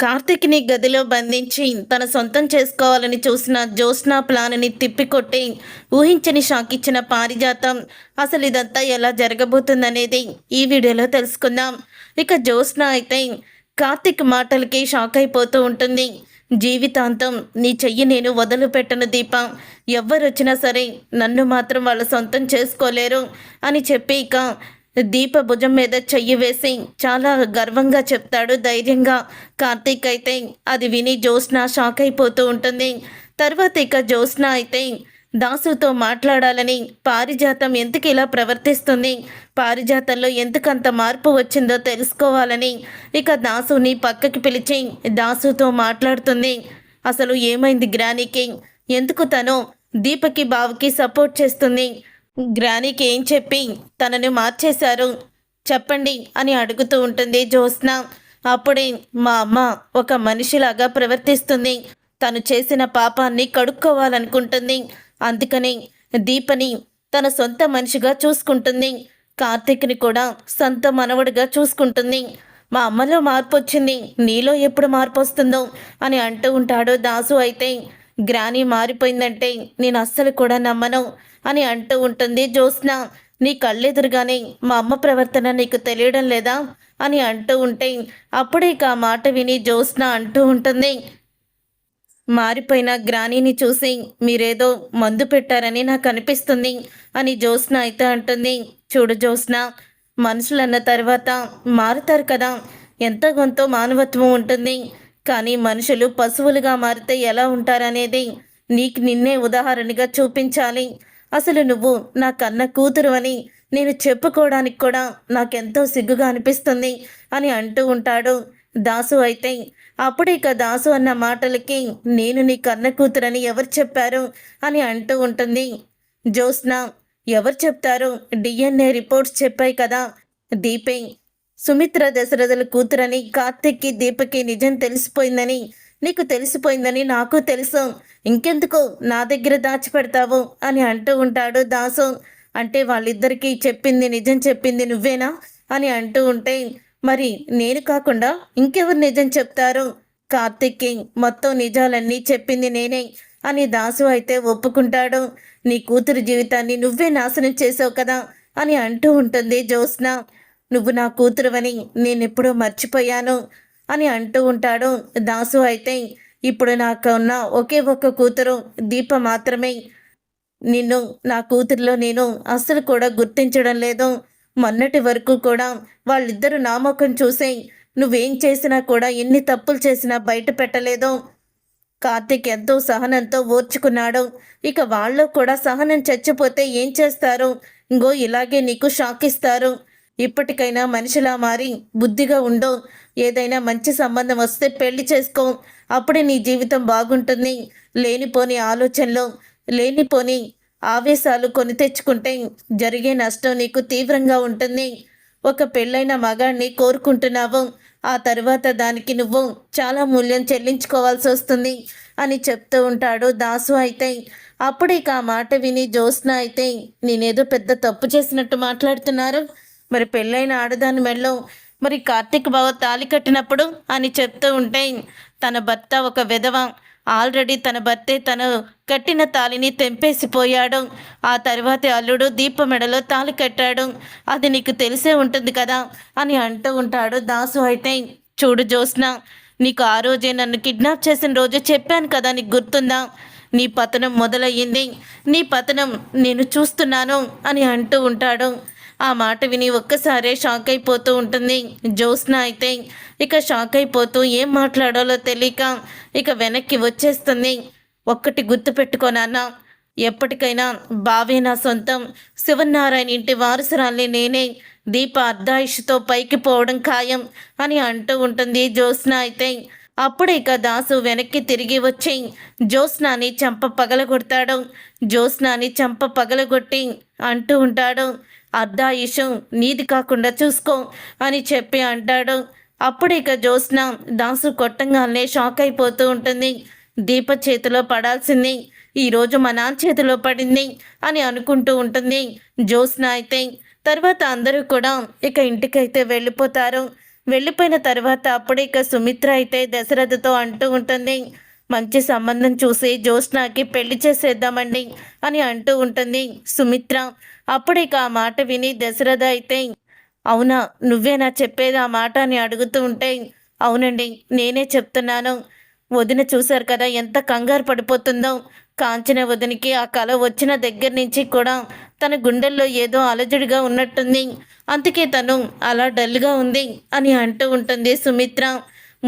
కార్తీక్‌ని గదిలో బంధించి తన సొంతం చేసుకోవాలని చూసిన జ్యోత్స్న ప్లాన్‌ని తిప్పికొట్టి ఊహించని షాకిచ్చిన పారిజాతం అసలు ఇదంతా ఎలా జరగబోతుందనేది ఈ వీడియోలో తెలుసుకుందాం. ఇక జ్యోత్స్న అయితే కార్తీక్ మాటలకి షాక్ అయిపోతూ ఉంటుంది. జీవితాంతం నీ చెయ్యి నేను వదిలిపెట్టను దీప. ఎవ్వరొచ్చినా సరే నన్ను మాత్రం వాళ్ళ సొంతం చేసుకోలేరు అని చెప్పి ఇక దీప భుజం మీద చెయ్యి వేసి చాలా గర్వంగా చెప్తాడు ధైర్యంగా. కార్తీక్ అయితే అది విని జ్యోత్స్న షాక్ అయిపోతూ ఉంటుంది. తర్వాత ఇక జ్యోత్స్న అయితే దాసుతో మాట్లాడాలని, పారిజాతం ఎందుకు ఇలా ప్రవర్తిస్తుంది, పారిజాతంలో ఎందుకంత మార్పు వచ్చిందో తెలుసుకోవాలని ఇక దాసుని పక్కకి పిలిచి దాసుతో మాట్లాడుతుంది. అసలు ఏమైంది గ్రానీకి, ఎందుకు తను దీపకి బావకి సపోర్ట్ చేస్తుంది, గ్రానీకి ఏం చెప్పి తనని మార్చేశారు చెప్పండి అని అడుగుతూ ఉంటుంది జ్యోత్స్న. అప్పుడే మా అమ్మ ఒక మనిషిలాగా ప్రవర్తిస్తుంది, తను చేసిన పాపాన్ని కడుక్కోవాలనుకుంటుంది, అందుకని దీపని తన సొంత మనిషిగా చూసుకుంటుంది, కార్తీక్ని కూడా సొంత మనవడిగా చూసుకుంటుంది. మా అమ్మలో మార్పు వచ్చింది, నీలో ఎప్పుడు మార్పు వస్తుందో అని అంటూ ఉంటాడు దాసు. అయితే గ్రానీ మారిపోయిందంటే నేను అస్సలు కూడా నమ్మను అని అంటూ ఉంటుంది జ్యోత్స్న. నీ కళ్ళెదురుగానే మా అమ్మ ప్రవర్తన నీకు తెలియడం లేదా అని అంటూ ఉంటే అప్పుడే ఆ మాట విని జ్యోత్స్న అంటూ ఉంటుంది, మారిపోయిన గ్రానీని చూసి మీరేదో మందు పెట్టారని నాకు అనిపిస్తుంది అని జ్యోత్స్న అయితే అంటుంది. చూడు జ్యోత్స్న, మనుషులన్న తర్వాత మారుతారు కదా, ఎంతో కొంత మానవత్వం ఉంటుంది, కానీ మనుషులు పశువులుగా మారితే ఎలా ఉంటారనేది నీకు నిన్నే ఉదాహరణగా చూపించాలి. అసలు నువ్వు నా కన్న కూతురు అని నేను చెప్పుకోవడానికి కూడా నాకెంతో సిగ్గుగా అనిపిస్తుంది అని అంటూ ఉంటాడు దాసు. అయితే అప్పుడే ఇక దాసు అన్న మాటలకి నేను నీ కన్న కూతురని ఎవరు చెప్పారు అని అంటూ ఉంటుంది జ్యోత్స్న. ఎవరు చెప్తారు, డిఎన్ఏ రిపోర్ట్స్ చెప్పాయి కదా, దీపే సుమిత్ర దశరథుల కూతురని, కార్తీక్కి దీపకి నిజం తెలిసిపోయిందని నీకు తెలిసిపోయిందని నాకు తెలుసు, ఇంకెందుకు నా దగ్గర దాచిపెడతావు అని అంటూ ఉంటాడు దాసు. అంటే వాళ్ళిద్దరికీ చెప్పింది నిజం చెప్పింది నువ్వేనా అని అంటూ ఉంటే మరి నేను కాకుండా ఇంకెవరు నిజం చెప్తారు, కార్తీక్కి మొత్తం నిజాలన్నీ చెప్పింది నేనే అని దాసు అయితే ఒప్పుకుంటాడు. నీ కూతురు జీవితాన్ని నువ్వే నాశనం చేసావు కదా అని అంటూ ఉంటుంది జ్యోత్స్న. నువ్వు నా కూతురువని నేనెప్పుడో మర్చిపోయాను అని అంటూ ఉంటాడు దాసు. అయితే ఇప్పుడు నాకు ఉన్న ఒకే ఒక్క కూతురు దీప మాత్రమే, నిన్ను నా కూతురిలో నేను అస్సలు కూడా గుర్తించడం లేదు. మొన్నటి వరకు కూడా వాళ్ళిద్దరూ నా ముఖం చూసే నువ్వేం చేసినా కూడా ఎన్ని తప్పులు చేసినా బయట పెట్టలేదు. కార్తీక్ ఎంతో సహనంతో ఓర్చుకున్నాడు, ఇక వాళ్ళు కూడా సహనం చచ్చిపోతే ఏం చేస్తారు, ఇంగో ఇలాగే నీకు షాక్ ఇస్తారు. ఇప్పటికైనా మనిషిలా మారి బుద్ధిగా ఉండో, ఏదైనా మంచి సంబంధం వస్తే పెళ్లి చేసుకో, అప్పుడే నీ జీవితం బాగుంటుంది. లేనిపోని ఆలోచనలు, లేనిపోని ఆవేశాలు కొని తెచ్చుకుంటే జరిగే నష్టం నీకు తీవ్రంగా ఉంటుంది. ఒక పెళ్ళైన మగాడిని కోరుకుంటున్నావు, ఆ తర్వాత దానికి నువ్వు చాలా మూల్యం చెల్లించుకోవాల్సి వస్తుంది అని చెప్తూ ఉంటాడు దాసు. అయితే అప్పుడే ఆ మాట విని జ్యోత్స్న అయితే నేనేదో పెద్ద తప్పు చేసినట్టు మాట్లాడుతున్నారు, మరి పెళ్ళైన ఆడదాని మెడలో మరి కార్తీక్ బావ తాళి కట్టినప్పుడు అని చెప్తూ ఉంటే తన భర్త ఒక విధవ, ఆల్రెడీ తన భర్తే తను కట్టిన తాళిని తెంపేసిపోయాడు, ఆ తర్వాతే అల్లుడు దీప మెడలో తాళి కట్టాడు, అది నీకు తెలిసే ఉంటుంది కదా అని అంటూ ఉంటాడు దాసు. అయితే చూడు జ్యోత్స్న, నీకు ఆ రోజే నన్ను కిడ్నాప్ చేసిన రోజు చెప్పాను కదా, నీకు గుర్తుందా, నీ పతనం మొదలయ్యింది, నీ పతనం నేను చూస్తున్నాను అని అంటూ ఉంటాడు. ఆ మాట విని ఒక్కసారే షాక్ అయిపోతూ ఉంటుంది జ్యోత్స్న. అయితే ఇక షాక్ అయిపోతూ ఏం మాట్లాడాలో తెలియక ఇక వెనక్కి వచ్చేస్తుంది. ఒక్కటి గుర్తుపెట్టుకోనన్నా, ఎప్పటికైనా బావే నా సొంతం, శివనారాయణ ఇంటి వారసురాల్ని నేనే, దీప అర్ధాయుషుతో పైకి పోవడం ఖాయం అని అంటూ ఉంటుంది జ్యోత్స్న. అయితే అప్పుడు ఇక దాసు వెనక్కి తిరిగి వచ్చి జ్యోత్స్నాని చంప పగలగొడతాడు. జ్యోత్స్నాని చంప పగలగొట్టి అంటూ ఉంటాడు, అర్ధాయుషం నీది కాకుండా చూసుకో అని చెప్పి అంటాడు. అప్పుడు ఇక జ్యోత్స్న దాసు కొట్టంగానే షాక్ అయిపోతూ ఉంటుంది. దీప చేతిలో పడాల్సింది ఈరోజు మా నాన్న చేతిలో పడింది అని అనుకుంటూ ఉంటుంది జ్యోత్స్న. అయితే తర్వాత అందరూ కూడా ఇక ఇంటికైతే వెళ్ళిపోతారు. వెళ్ళిపోయిన తర్వాత అప్పుడే ఇక సుమిత్ర అయితే దశరథతో అంటూ ఉంటుంది, మంచి సంబంధం చూసి జ్యోత్స్నాకి పెళ్లి చేసేద్దామండి అని అంటూ ఉంటుంది సుమిత్ర. అప్పుడే ఇక ఆ మాట విని దశరథ అయితే, అవునా నువ్వేనా చెప్పేది ఆ మాట అని అడుగుతూ ఉంటే, అవునండి నేనే చెప్తున్నాను. వదిన చూశారు కదా ఎంత కంగారు పడిపోతుందో. కాంచన వదినికి ఆ కల వచ్చిన దగ్గర నుంచి కూడా తన గుండెల్లో ఏదో అలజడిగా ఉన్నట్టుంది. అందుకే తను అలా డల్గా ఉంది అని అంటూ ఉంటుంది సుమిత్ర.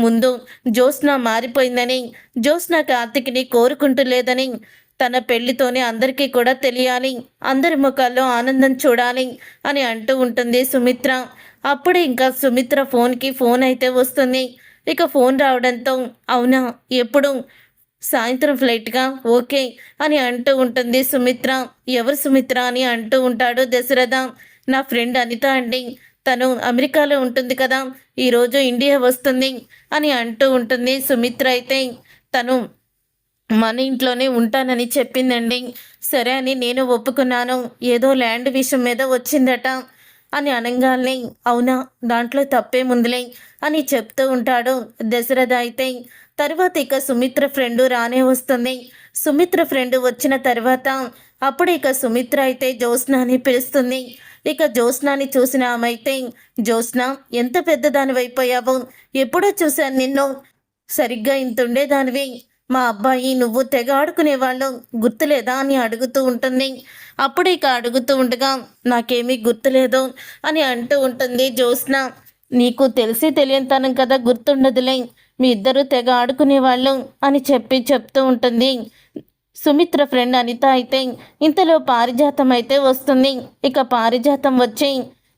ముందు జ్యోత్స్న మారిపోయిందని, జ్యోత్స్న కార్తిక్ని కోరుకుంటూ లేదని, తన పెళ్లితోనే అందరికీ కూడా తెలియాలి, అందరి ముఖాల్లో ఆనందం చూడాలి అని అంటూ ఉంటుంది సుమిత్ర. అప్పుడే ఇంకా సుమిత్ర ఫోన్కి ఫోన్ అయితే వస్తుంది. ఇక ఫోన్ రావడంతో, అవునా ఎప్పుడు, సాయంత్రం ఫ్లైట్గా, ఓకే అని అంటూ ఉంటుంది సుమిత్ర. ఎవరు సుమిత్ర అని అంటూ ఉంటాడు దశరథ. నా ఫ్రెండ్ అనిత అండి, తను అమెరికాలో ఉంటుంది కదా, ఈరోజు ఇండియా వస్తుంది అని అంటూ ఉంటుంది సుమిత్ర. అయితే తను మన ఇంట్లోనే ఉంటానని చెప్పిందండి. సరే అని నేను ఒప్పుకున్నాను. ఏదో ల్యాండ్ విషయం మీద వచ్చిందట అని అనగానే, అవునా దాంట్లో తప్పేముందిలే అని చెప్తూ ఉంటాడు దశరథ. అయితే తర్వాత ఇక సుమిత్ర ఫ్రెండ్ రానే వస్తుంది. సుమిత్ర ఫ్రెండ్ వచ్చిన తర్వాత అప్పుడు ఇక సుమిత్ర అయితే జ్యోత్స్న అని పిలుస్తుంది. ఇక జ్యోత్స్నాని చూసిన ఆమె అయితే, జ్యోత్స్న ఎంత పెద్దదానివైపోయావు, ఎప్పుడో చూశాను నిన్ను, సరిగ్గా ఇంత ఉండేదానివి, మా అబ్బాయి నువ్వు తెగ ఆడుకునేవాళ్ళు గుర్తులేదా అని అడుగుతూ ఉంటుంది. అప్పుడు ఇక అడుగుతూ ఉండగా, నాకేమీ గుర్తులేదు అని అంటూ ఉంటుంది జ్యోత్స్న. నీకు తెలిసి తెలియనితనం కదా, గుర్తుండదులే, మీ ఇద్దరు తెగ ఆడుకునేవాళ్ళు అని చెప్తూ ఉంటుంది సుమిత్ర ఫ్రెండ్ అనిత. అయితే ఇంతలో పారిజాతం అయితే వస్తుంది. ఇక పారిజాతం వచ్చి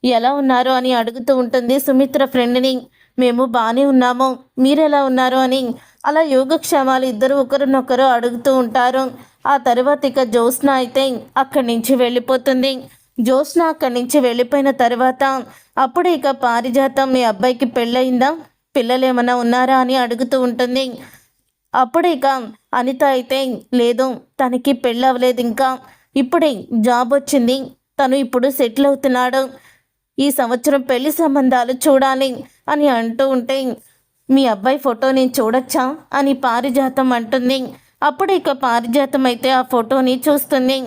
ఎలా ఉన్నారు అని అడుగుతూ ఉంటుంది సుమిత్ర ఫ్రెండ్ని. మేము బాగానే ఉన్నాము, మీరెలా ఉన్నారు అని అలా యోగక్షేమాలు ఇద్దరు ఒకరినొకరు అడుగుతూ ఉంటారు. ఆ తర్వాత ఇక జ్యోత్స్న అయితే అక్కడి నుంచి వెళ్ళిపోతుంది. జ్యోత్స్న అక్కడి నుంచి వెళ్ళిపోయిన తర్వాత అప్పుడు ఇక పారిజాతం, మీ అబ్బాయికి పెళ్ళయిందా, పిల్లలు ఏమైనా ఉన్నారా అని అడుగుతూ ఉంటుంది. అప్పుడు ఇక అనిత అయితే, లేదు తనకి పెళ్ళి అవ్వలేదు ఇంకా, ఇప్పుడే జాబ్ వచ్చింది, తను ఇప్పుడు సెటిల్ అవుతున్నాడు, ఈ సంవత్సరం పెళ్లి సంబంధాలు చూడాలి అని అంటూ ఉంటే, మీ అబ్బాయి ఫోటో నేను చూడొచ్చా అని పారిజాతం అంటుంది. అప్పుడు ఇక పారిజాతం అయితే ఆ ఫోటోని చూస్తుంది.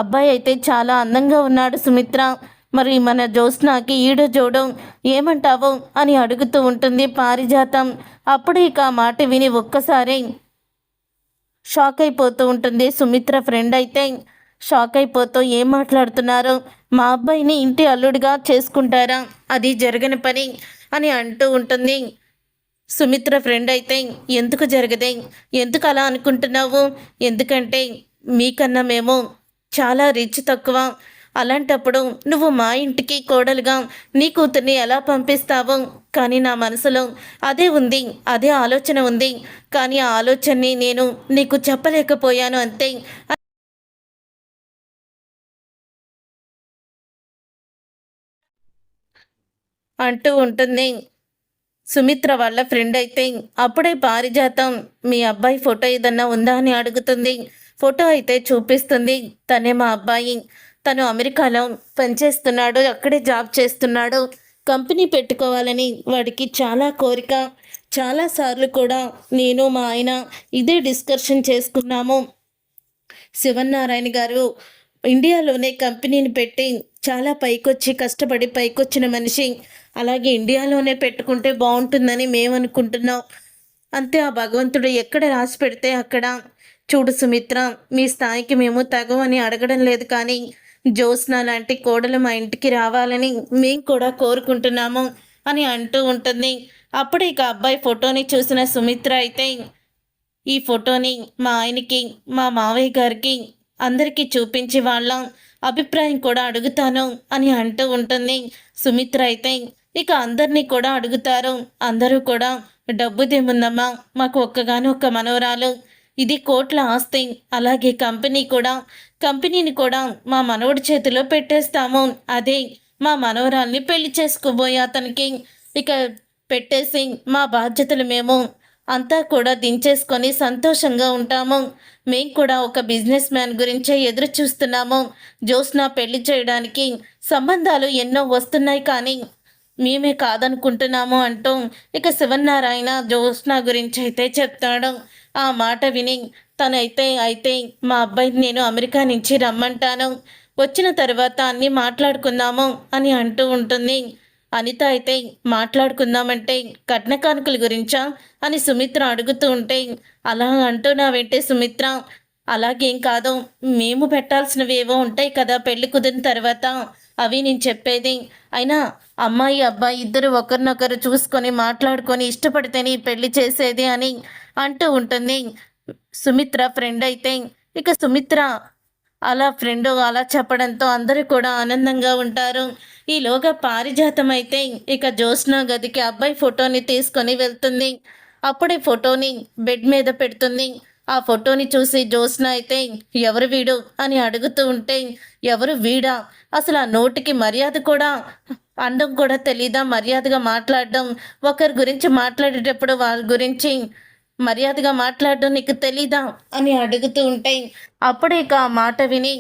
అబ్బాయి అయితే చాలా అందంగా ఉన్నాడు సుమిత్ర, మరి మన జ్యోత్స్నాకి ఈడు జోడు ఏమంటావు అని అడుగుతూ ఉంటుంది పారిజాతం. అప్పుడు ఇక ఆ మాట విని ఒక్కసారి షాక్ అయిపోతూ ఉంటుంది సుమిత్ర ఫ్రెండ్. అయితే షాక్ అయిపోతూ, ఏం మాట్లాడుతున్నారు, మా అబ్బాయిని ఇంటి అల్లుడిగా చేసుకుంటారా, అది జరగని పని అని అంటూ ఉంటుంది సుమిత్ర ఫ్రెండ్. అయితే ఎందుకు జరగదే, ఎందుకు అలా అనుకుంటున్నావు, ఎందుకంటే మీకన్నా మేము చాలా రిచ్ తక్కువ, అలాంటప్పుడు నువ్వు మా ఇంటికి కోడలుగా నీ కూతుర్ని ఎలా పంపిస్తావు, కానీ నా మనసులో అదే ఉంది, అదే ఆలోచన ఉంది, కానీ ఆ ఆలోచనని నేను నీకు చెప్పలేకపోయాను అంతే అంటూ ఉంటుంది సుమిత్ర వాళ్ళ ఫ్రెండ్. అయితే అప్పుడే పారిజాతం, మీ అబ్బాయి ఫోటో ఏదన్నా ఉందా అని అడుగుతుంది. ఫోటో అయితే చూపిస్తుంది. తనే మా అబ్బాయి, తను అమెరికాలో పనిచేస్తున్నాడు, అక్కడే జాబ్ చేస్తున్నాడు, కంపెనీ పెట్టుకోవాలని వాడికి చాలా కోరిక, చాలాసార్లు కూడా నేను మా ఆయన ఇదే డిస్కషన్ చేసుకున్నాము. శివనారాయణ గారు ఇండియాలోనే కంపెనీని పెట్టి చాలా పైకొచ్చి కష్టపడి పైకొచ్చిన మనిషి, అలాగే ఇండియాలోనే పెట్టుకుంటే బాగుంటుందని మేము అనుకుంటున్నాం. అంతే, ఆ భగవంతుడు ఎక్కడ రాసి పెడితే అక్కడ. చూడు సుమిత్ర, మీ స్థాయికి మేము తగవని అడగడం లేదు, కానీ జ్యోత్స్న లాంటి కోడలు మా ఇంటికి రావాలని మేము కూడా కోరుకుంటున్నాము అని అంటూ ఉంటుంది. అప్పుడే ఇక అబ్బాయి ఫోటోని చూసిన సుమిత్ర అయితే, ఈ ఫోటోని మా ఆయనకి, మా మావయ్య గారికి అందరికీ చూపించి వాళ్ళ అభిప్రాయం కూడా అడుగుతాను అని అంటూ ఉంటుంది సుమిత్ర. అయితే ఇక అందరినీ కూడా అడుగుతారు. అందరూ కూడా, డబ్బుదేముందమ్మా, మాకు ఒక్కగానొక్క మనవరాలు, ఇది కోట్ల ఆస్తి, అలాగే కంపెనీని కూడా మా మనవడి చేతిలో పెట్టేస్తాము, అదే మా మనవరాల్ని పెళ్లి చేసుకోబోయే అతనికి ఇక పెట్టేసి మా బాధ్యతలు మేము అంతా కూడా దించేసుకొని సంతోషంగా ఉంటాము. మేం కూడా ఒక బిజినెస్ మ్యాన్ గురించే ఎదురు చూస్తున్నాము. జ్యోత్స్న పెళ్లి చేయడానికి సంబంధాలు ఎన్నో వస్తున్నాయి, కానీ మేమే కాదనుకుంటున్నాము అంటూ ఇక శివనారాయణ జ్యోత్స్న గురించి అయితే చెప్తాడు. ఆ మాట విని అయితే మా అబ్బాయిని నేను అమెరికా నుంచి రమ్మంటాను, వచ్చిన తర్వాత అన్నీ మాట్లాడుకుందాము అని అంటూ ఉంటుంది. అనిత అయితే మాట్లాడుకుందామంటే కట్న కానుకల గురించా అని సుమిత్ర అడుగుతూ ఉంటే, అలా అంటున్నావేంటే సుమిత్ర, అలాగేం కాదు, మేము పెట్టాల్సినవి ఏవో ఉంటాయి కదా పెళ్లి కుదిరిన తర్వాత, అవి నేను చెప్పేది. అయినా అమ్మాయి అబ్బాయి ఇద్దరు ఒకరినొకరు చూసుకొని మాట్లాడుకొని ఇష్టపడితేనే ఈ పెళ్లి చేసేది అని అంటూ ఉంటుంది సుమిత్ర ఫ్రెండ్ అయితే. ఇక సుమిత్ర అలా ఫ్రెండ్ అలా చెప్పడంతో అందరూ కూడా ఆనందంగా ఉంటారు. ఈలోగా పారిజాతం అయితే ఇక జ్యోత్స్న గదికి అబ్బాయి ఫోటోని తీసుకొని వెళ్తుంది. అప్పుడే ఫోటోని బెడ్ మీద పెడుతుంది. ఆ ఫోటోని చూసి జ్యోత్స్న అయితే ఎవరు వీడు అని అడుగుతూ ఉంటే, ఎవరు వీడా, అసలు ఆ నోటికి మర్యాద కూడా అండం కూడా తెలీదా, మర్యాదగా మాట్లాడడం, ఒకరి గురించి మాట్లాడేటప్పుడు వాళ్ళ గురించి మర్యాదగా మాట్లాడడం నీకు తెలీదా అని అడుగుతూ ఉంటే, అప్పుడే ఇక ఆ మాట విని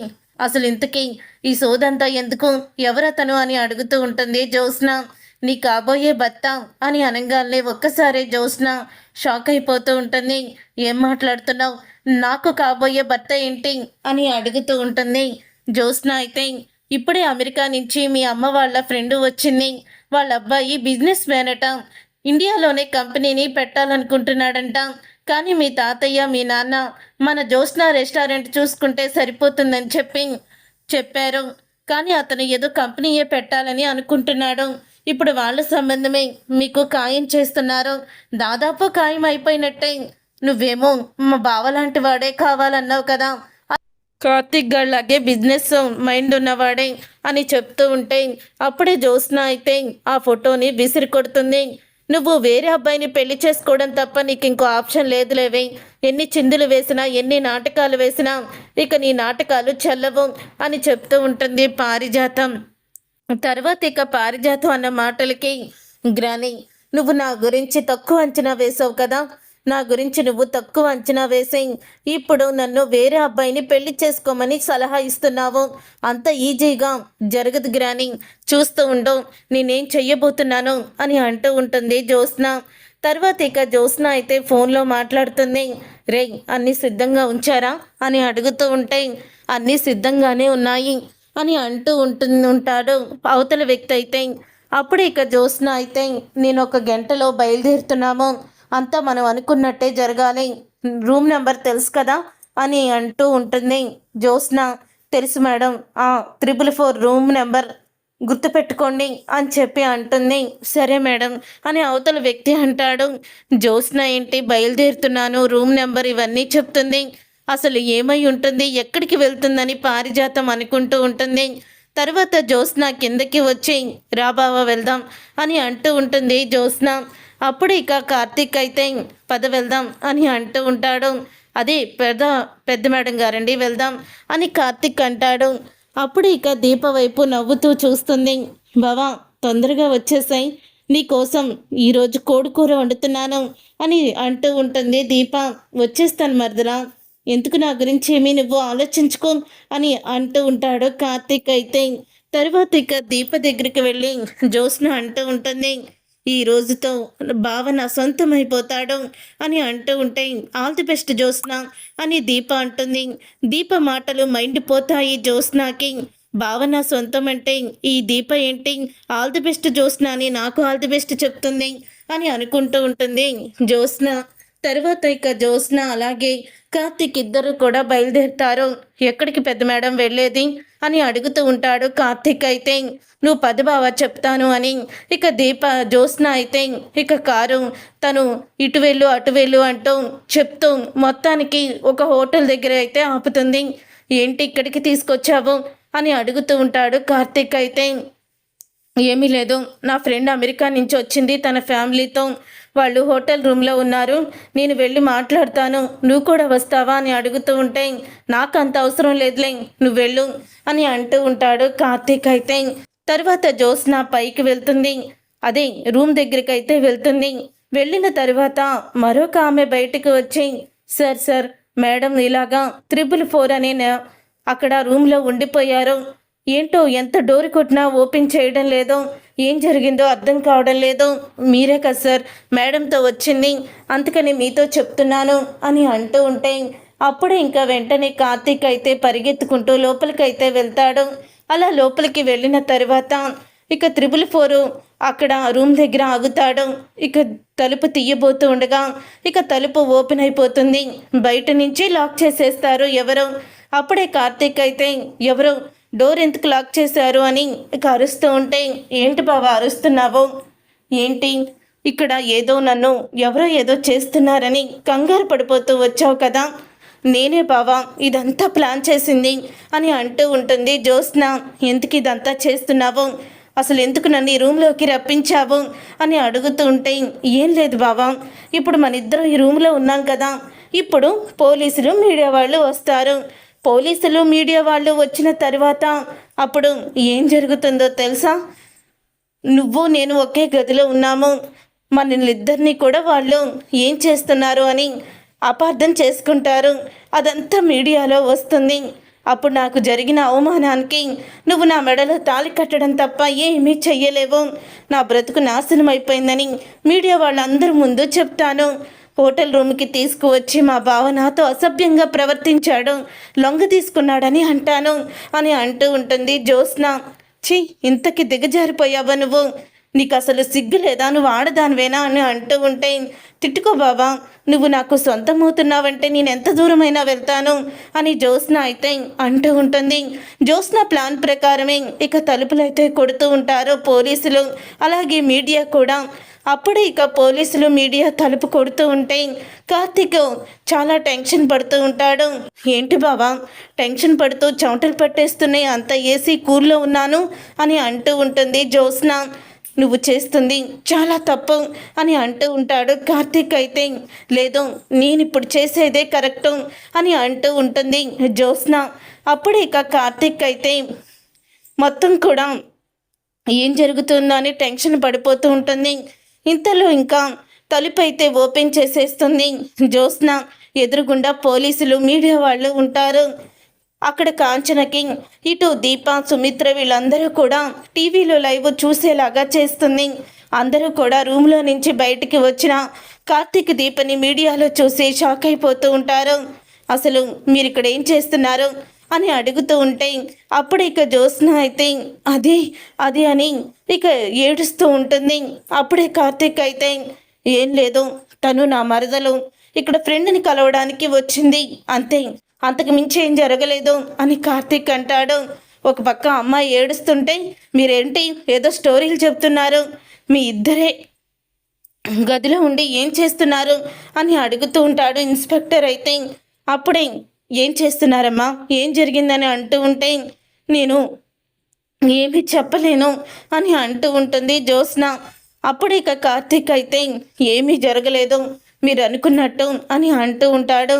అసలు ఇంతకీ ఈ సోదంతా ఎందుకు, ఎవరతను అని అడుగుతూ ఉంటుంది జ్యోత్స్న. నీ కాబోయే భర్త అని అనగానే ఒక్కసారి జ్యోత్స్న షాక్ అయిపోతూ ఉంటుంది. ఏం మాట్లాడుతున్నావు, నాకు కాబోయే భర్త ఏంటి అని అడుగుతూ ఉంటుంది జ్యోత్స్న. అయితే ఇప్పుడే అమెరికా నుంచి మీ అమ్మ వాళ్ళ ఫ్రెండ్ వచ్చింది, వాళ్ళ అబ్బాయి బిజినెస్ మ్యాన్ అట, ఇండియాలోనే కంపెనీని పెట్టాలనుకుంటున్నాడంట. కానీ మీ తాతయ్య మీ నాన్న మన జ్యోత్స్న రెస్టారెంట్ చూసుకుంటే సరిపోతుందని చెప్పారు. కానీ అతను ఏదో కంపెనీయే పెట్టాలని అనుకుంటున్నాడు. ఇప్పుడు వాళ్ళ సంబంధమే మీకు ఖాయం చేస్తున్నారు, దాదాపు ఖాయం అయిపోయినట్టే. నువ్వేమో మా బావ లాంటి వాడే కావాలన్నావు కదా, కార్తిక్ గళ్ళలాగే బిజినెస్ మైండ్ ఉన్నవాడే అని చెప్తూ ఉంటే, అప్పుడే జ్యోత్స్న అయితే ఆ ఫోటోని విసిరి కొడుతుంది. నువ్వు వేరే అబ్బాయిని పెళ్లి చేసుకోవడం తప్ప నీకు ఇంకో ఆప్షన్ లేదులేవే, ఎన్ని చిందులు వేసినా ఎన్ని నాటకాలు వేసినా ఇక నీ నాటకాలు చెల్లవు అని చెప్తూ ఉంటుంది పారిజాతం. తర్వాత ఇక పారిజాతం అన్న మాటలకి, గ్రాని నువ్వు నా గురించి తక్కువ అంచనా వేసావు కదా, నా గురించి నువ్వు తక్కువ అంచనా వేసి ఇప్పుడు నన్ను వేరే అబ్బాయిని పెళ్లి చేసుకోమని సలహా ఇస్తున్నావు, అంత ఈజీగా జరగదు గ్రాని, చూస్తూ ఉండు నేనేం చెయ్యబోతున్నాను అని అంటూ ఉంటుంది జ్యోత్స్న. తర్వాత ఇక జ్యోత్స్న అయితే ఫోన్లో మాట్లాడుతుంది. రే అన్నీ సిద్ధంగా ఉంచారా అని అడుగుతూ ఉంటే, అన్నీ సిద్ధంగానే ఉన్నాయి అని అంటూ ఉంటాడు అవతల వ్యక్తి అయితే. అప్పుడు ఇక జ్యోత్స్న అయితే నేను 1 గంటలో బయలుదేరుతున్నాము, అంతా మనం అనుకున్నట్టే జరగాలి, రూమ్ నెంబర్ తెలుసు కదా అని అంటూ ఉంటుంది జ్యోత్స్న. తెలుసు మేడం, 444 రూమ్ నెంబర్ గుర్తుపెట్టుకోండి అని చెప్పి అంటుంది. సరే మేడం అని అవతల వ్యక్తి అంటాడు. జ్యోత్స్న ఏంటి బయలుదేరుతున్నాను, రూమ్ నెంబర్ ఇవన్నీ చెప్తుంది. అసలు ఏమై ఉంటుంది, ఎక్కడికి వెళ్తుందని పారిజాతం అనుకుంటూ ఉంటుంది. తర్వాత జ్యోత్స్న కిందకి వచ్చి రా బావా వెళ్దాం అని అంటూ ఉంటుంది జ్యోత్స్న. అప్పుడు ఇక కార్తీక్ అయితే పద వెళ్దాం అని అంటూ ఉంటాడు. అదే పెద్ద మేడం గారండి వెళ్దాం అని కార్తీక్ అంటాడు. అప్పుడు ఇక దీప వైపు నవ్వుతూ చూస్తుంది. బావా తొందరగా వచ్చేసాయి, నీకోసం ఈరోజు కోడికూర వండుతున్నాను అని అంటూ ఉంటుంది దీప. వచ్చేస్తాను మరదలా, ఎందుకు నా గురించి ఏమీ నువ్వు ఆలోచించుకో అని అంటూ ఉంటాడు కార్తీక్ అయితే. తర్వాత ఇక దీప దగ్గరికి వెళ్ళి జ్యోత్స్న అంటూ ఉంటుంది, ఈ రోజుతో బావ నా సొంతమైపోతాడు అని అంటూ ఉంటే, ఆల్ ది బెస్ట్ జ్యోత్స్న అని దీప అంటుంది. దీప మాటలు మైండ్ పోతాయి జ్యోత్స్నకి. బావ నా సొంతం అంటే ఈ దీప ఏంటి ఆల్ ది బెస్ట్ జ్యోత్స్న అని నాకు ఆల్ ది బెస్ట్ చెప్తుంది అని అనుకుంటూ ఉంటుంది జ్యోత్స్న. తర్వాత ఇక జ్యోత్స్న అలాగే కార్తీక్ ఇద్దరు కూడా బయలుదేరుతారు. ఎక్కడికి పెద్ద మేడం వెళ్ళేది అని అడుగుతూ ఉంటాడు కార్తీక్ అయితే. నువ్వు పద బావ చెప్తాను అని ఇక జ్యోత్స్న అయితే ఇక కారు తను ఇటు వెళ్ళు అటు వెళ్ళు అంటూ చెప్తూ మొత్తానికి ఒక హోటల్ దగ్గర అయితే ఆపుతుంది. ఏంటి ఇక్కడికి తీసుకొచ్చావు అని అడుగుతూ ఉంటాడు కార్తీక్ అయితే. ఏమీ లేదు, నా ఫ్రెండ్ అమెరికా నుంచి వచ్చింది తన ఫ్యామిలీతో, వాళ్ళు హోటల్ రూమ్లో ఉన్నారు, నేను వెళ్ళి మాట్లాడతాను, నువ్వు కూడా వస్తావా అని అడుగుతూ ఉంటే, నాకు అంత అవసరం లేదులే నువ్వు వెళ్ళు అని అంటూ ఉంటాడు కార్తీక్ అయితే. తర్వాత జ్యోత్స్న పైకి వెళ్తుంది, అదే రూమ్ దగ్గరికి అయితే వెళ్తుంది. వెళ్ళిన తర్వాత మరొక ఆమె బయటకు వచ్చి, సార్ మేడం ఇలాగా 444 అనే అక్కడ రూమ్లో ఉండిపోయారు, ఏంటో ఎంత డోర్ కొట్టినా ఓపెన్ చేయడం లేదో, ఏం జరిగిందో అర్థం కావడం లేదు. మీరే కదా సార్ మేడంతో వచ్చింది, అందుకని మీతో చెప్తున్నాను అని అంటూ ఉంటే అప్పుడే ఇంకా వెంటనే కార్తీక్ అయితే పరిగెత్తుకుంటూ లోపలికైతే వెళ్తాడు. అలా లోపలికి వెళ్ళిన తర్వాత ఇక 444 అక్కడ రూమ్ దగ్గర ఆగుతాడు. ఇక తలుపు తీయబోతూ ఉండగా ఇక తలుపు ఓపెన్ అయిపోతుంది. బయట నుంచి లాక్ చేసేస్తారు ఎవరో. అప్పుడే కార్తీక్ అయితే ఎవరో డోర్ ఎందుకు లాక్ చేశారు అని ఇక అరుస్తూ ఉంటే, ఏంటి బావా అరుస్తున్నావు ఏంటి, ఇక్కడ ఏదో నన్ను ఎవరో ఏదో చేస్తున్నారని కంగారు పడిపోతూ వచ్చావు కదా, నేనే బావా ఇదంతా ప్లాన్ చేసింది అని అంటూ ఉంటుంది జ్యోత్స్న. ఎందుకు ఇదంతా చేస్తున్నావు, అసలు ఎందుకు నన్ను ఈ రూమ్లోకి రప్పించావు అని అడుగుతూ ఉంటే, ఏం లేదు బావా, ఇప్పుడు మన ఇద్దరం ఈ రూమ్లో ఉన్నాం కదా, ఇప్పుడు పోలీసులు మీడియా వాళ్ళు వస్తారు, పోలీసులు మీడియా వాళ్ళు వచ్చిన తర్వాత అప్పుడు ఏం జరుగుతుందో తెలుసా, నువ్వు నేను ఒకే గదిలో ఉన్నాము, మనల్నిద్దరినీ కూడా వాళ్ళు ఏం చేస్తున్నారు అని అపార్థం చేసుకుంటారు, అదంతా మీడియాలో వస్తుంది, అప్పుడు నాకు జరిగిన అవమానానికి నువ్వు నా మెడలో తాళి కట్టడం తప్ప ఏమీ చెయ్యలేవు, నా బ్రతుకు నాశనం అయిపోయిందని మీడియా వాళ్ళందరి ముందు చెప్తాను, హోటల్ రూమ్కి తీసుకువచ్చి మా బావ నాతో అసభ్యంగా ప్రవర్తించాడు, లొంగ తీసుకున్నాడని అంటాను అని అంటూ ఉంటుంది జ్యోత్స్న. ఛీ, ఇంతకి దిగజారిపోయావా నువ్వు, నీకు అసలు సిగ్గు లేదా, నువ్వు ఆడదానివేనా అని అంటూ ఉంటే, తిట్టుకో బావా, నువ్వు నాకు సొంతమవుతున్నావంటే నేను ఎంత దూరమైనా వెళ్తాను అని జ్యోత్స్న అయితే అంటూ ఉంటుంది. జ్యోత్స్న ప్లాన్ ప్రకారమే ఇక తలుపులైతే కొడుతూ ఉంటారు పోలీసులు, అలాగే మీడియా కూడా. అప్పుడే ఇక పోలీసులు మీడియా తలుపు కొడుతూ ఉంటే కార్తీక్ చాలా టెన్షన్ పడుతూ ఉంటాడు. ఏంటి బావా టెన్షన్ పడుతూ చెమటలు పట్టేస్తున్నాయి, అంత ఏసీ కూర్లో ఉన్నాను అని అంటూ ఉంటుంది జ్యోత్స్న. నువ్వు చేస్తుంది చాలా తప్పు అని అంటూ ఉంటాడు కార్తీక్ అయితే. లేదు, నేను ఇప్పుడు చేసేదే కరెక్టు అని అంటూ ఉంటుంది జ్యోత్స్న. అప్పుడే ఇక కార్తీక్ అయితే మొత్తం కూడా ఏం జరుగుతుందో అని టెన్షన్ పడిపోతూ ఉంటుంది. ఇంతలో ఇంకా తలుపు అయితే ఓపెన్ చేసేస్తుంది జ్యోత్స్న. ఎదురుగుండా పోలీసులు మీడియా వాళ్ళు ఉంటారు. అక్కడ కాంచనకి ఇటు దీప సుమిత్ర వీళ్ళందరూ కూడా టీవీలో లైవ్ చూసేలాగా చేస్తుంది. అందరూ కూడా రూమ్లో నుంచి బయటికి వచ్చిన కార్తీక్ దీపని మీడియాలో చూసి షాక్ అయిపోతూ ఉంటారు. అసలు మీరు ఇక్కడ ఏం చేస్తున్నారు అని అడుగుతూ ఉంటే అప్పుడు ఇక జ్యోత్స్న అయితే అది అది అని ఇక ఏడుస్తూ ఉంటుంది. అప్పుడే కార్తీక్ అయితే ఏం లేదు, తను నా మరదలు ఇక్కడ ఫ్రెండ్ని కలవడానికి వచ్చింది అంతే, అంతకు మించి ఏం జరగలేదు అని కార్తీక్ అంటాడు. ఒక పక్క అమ్మాయి ఏడుస్తుంటే మీరేంటి ఏదో స్టోరీలు చెప్తున్నారు, మీ ఇద్దరే గదిలో ఉండి ఏం చేస్తున్నారు అని అడుగుతూ ఉంటాడు ఇన్స్పెక్టర్ అయితే. అప్పుడే ఏం చేస్తున్నారమ్మా, ఏం జరిగిందని అంటూ ఉంటే నేను ఏమీ చెప్పలేను అని అంటూ ఉంటుంది జ్యోత్స్న. అప్పుడు ఇక కార్తీక్ అయితే ఏమీ జరగలేదు మీరు అనుకున్నట్టు అని అంటూ ఉంటాడు.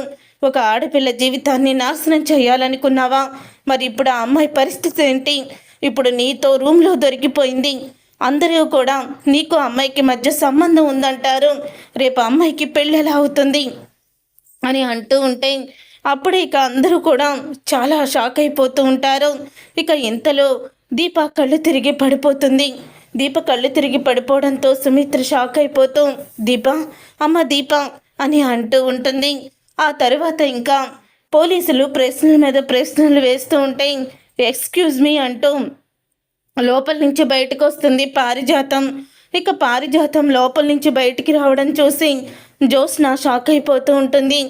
ఒక ఆడపిల్ల జీవితాన్ని నాశనం చేయాలనుకున్నావా, మరి ఇప్పుడు ఆ అమ్మాయి పరిస్థితి ఏంటి, ఇప్పుడు నీతో రూమ్లో దొరికిపోయింది, అందరూ కూడా నీకు అమ్మాయికి మధ్య సంబంధం ఉందంటారు, రేపు అమ్మాయికి పెళ్ళి ఎలా అవుతుంది అని అంటూ ఉంటే అప్పుడు ఇక అందరూ కూడా చాలా షాక్ అయిపోతూ ఉంటారు. ఇక ఇంతలో దీప కళ్ళు తిరిగి పడిపోతుంది. దీప కళ్ళు తిరిగి పడిపోవడంతో సుమిత్ర షాక్ అయిపోతూ దీప అమ్మ దీప అని అంటూ ఉంటుంది. ఆ తర్వాత ఇంకా పోలీసులు ప్రశ్నల మీద ప్రశ్నలు వేస్తూ ఉంటే ఎక్స్క్యూజ్ మీ అంటూ లోపల నుంచి బయటకు వస్తుంది పారిజాతం. ఇక పారిజాతం లోపల నుంచి బయటికి రావడం చూసి జ్యోత్స్న షాక్ అయిపోతూ ఉంటుంది.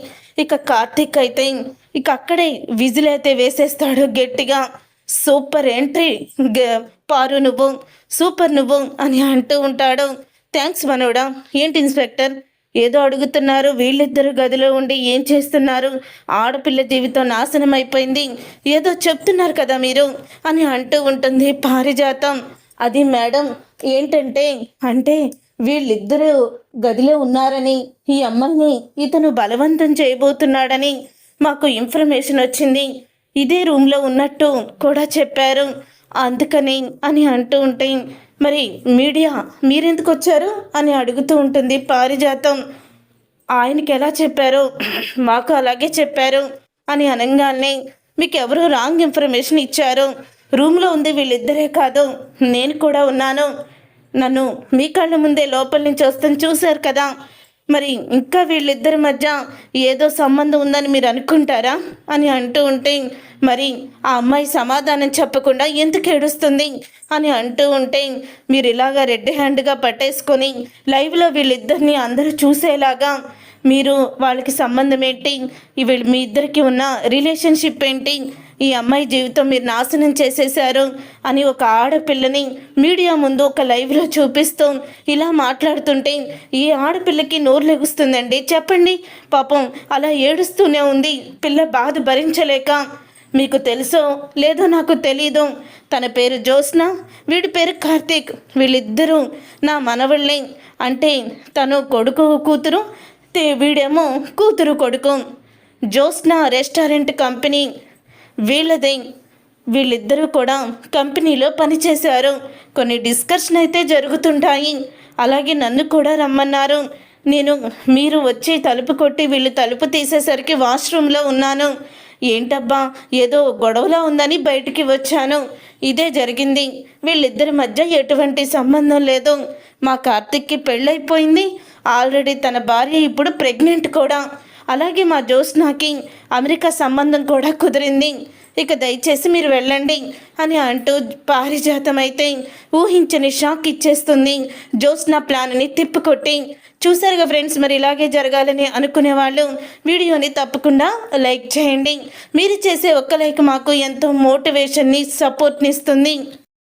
ఇక కార్తీక్ అయితే ఇక అక్కడే విజిల్ అయితే వేసేస్తాడు గట్టిగా. సూపర్ ఎంట్రీ పారు, నువ్వు సూపర్ నువ్వు అని అంటూ ఉంటాడు. థ్యాంక్స్ మనోడా. ఏంటి ఇన్స్పెక్టర్ ఏదో అడుగుతున్నారు, వీళ్ళిద్దరు గదిలో ఉండి ఏం చేస్తున్నారు, ఆడపిల్ల జీవితం నాశనం అయిపోయింది ఏదో చెప్తున్నారు కదా మీరు అని అంటూ ఉంటుంది పారిజాతం. అది మేడం ఏంటంటే అంటే వీళ్ళిద్దరూ గదిలో ఉన్నారని, ఈ అమ్మాయిని ఇతను బలవంతం చేయబోతున్నాడని మాకు ఇన్ఫర్మేషన్ వచ్చింది, ఇదే రూమ్లో ఉన్నట్టు కూడా చెప్పారు, అందుకని అని అంటూ ఉంటే మరి మీడియా మీరెందుకు వచ్చారు అని అడుగుతూ ఉంటుంది పారిజాతం. ఆయనకి ఎలా చెప్పారో మాకు అలాగే చెప్పారు అని అనగానే మీకు ఎవరో రాంగ్ ఇన్ఫర్మేషన్ ఇచ్చారు, రూమ్లో ఉంది వీళ్ళిద్దరే కాదు, నేను కూడా ఉన్నాను. నన్ను మీ కళ్ళ ముందే లోపల నుంచి వస్తాను చూశారు కదా, మరి ఇంకా వీళ్ళిద్దరి మధ్య ఏదో సంబంధం ఉందని మీరు అనుకుంటారా అని అంటూ ఉంటే, మరి ఆ అమ్మాయి సమాధానం చెప్పకుండా ఎందుకు ఏడుస్తుంది అని అంటూ ఉంటే, మీరు ఇలాగా రెడ్ హ్యాండ్గా పట్టేసుకొని లైవ్లో వీళ్ళిద్దరిని అందరూ చూసేలాగా మీరు వాళ్ళకి సంబంధం ఏంటి, వీళ్ళు మీ ఇద్దరికి ఉన్న రిలేషన్షిప్ ఏంటి, ఈ అమ్మాయి జీవితం మీరు నాశనం చేసేశారు అని ఒక ఆడపిల్లని మీడియా ముందు ఒక లైవ్లో చూపిస్తూ ఇలా మాట్లాడుతుంటే ఈ ఆడపిల్లకి నోరు లెగుస్తుందండి. చెప్పండి, పాపం అలా ఏడుస్తూనే ఉంది పిల్ల బాధ భరించలేక. మీకు తెలుసో లేదో నాకు తెలీదు, తన పేరు జ్యోత్స్న, వీడి పేరు కార్తీక్. వీళ్ళిద్దరూ నా మనవళ్ళే. అంటే తను కొడుకు కూతురు, వీడేమో కూతురు కొడుకు. జ్యోత్స్న రెస్టారెంట్ కంపెనీ వీళ్ళదే. వీళ్ళిద్దరూ కూడా కంపెనీలో పనిచేశారు. కొన్ని డిస్కషన్ అయితే జరుగుతుంటాయి. అలాగే నన్ను కూడా రమ్మన్నారు. మీరు వచ్చి తలుపు కొట్టి వీళ్ళు తలుపు తీసేసరికి వాష్రూమ్లో ఉన్నాను. ఏంటబ్బా ఏదో గొడవలా ఉందని బయటికి వచ్చాను. ఇదే జరిగింది. వీళ్ళిద్దరి మధ్య ఎటువంటి సంబంధం లేదు. మా కార్తిక్కి పెళ్ళైపోయింది. ఆల్రెడీ తన భార్య ఇప్పుడు ప్రెగ్నెంట్ కూడా. అలాగే మా జ్యోత్స్నాకి అమెరికా సంబంధం కూడా కుదిరింది. ఇక దయచేసి మీరు వెళ్ళండి అని అంటూ పారిజాతం అయితే ఊహించని షాక్ ఇచ్చేస్తుంది జ్యోత్స్న ప్లాన్ని తిప్పికొట్టి. చూసారుగా ఫ్రెండ్స్, మరి ఇలాగే జరగాలని అనుకునే వాళ్ళు వీడియోని తప్పకుండా లైక్ చేయండి. మీరు చేసే ఒక్క లైక్ మాకు ఎంతో మోటివేషన్ని, సపోర్ట్ని ఇస్తుంది.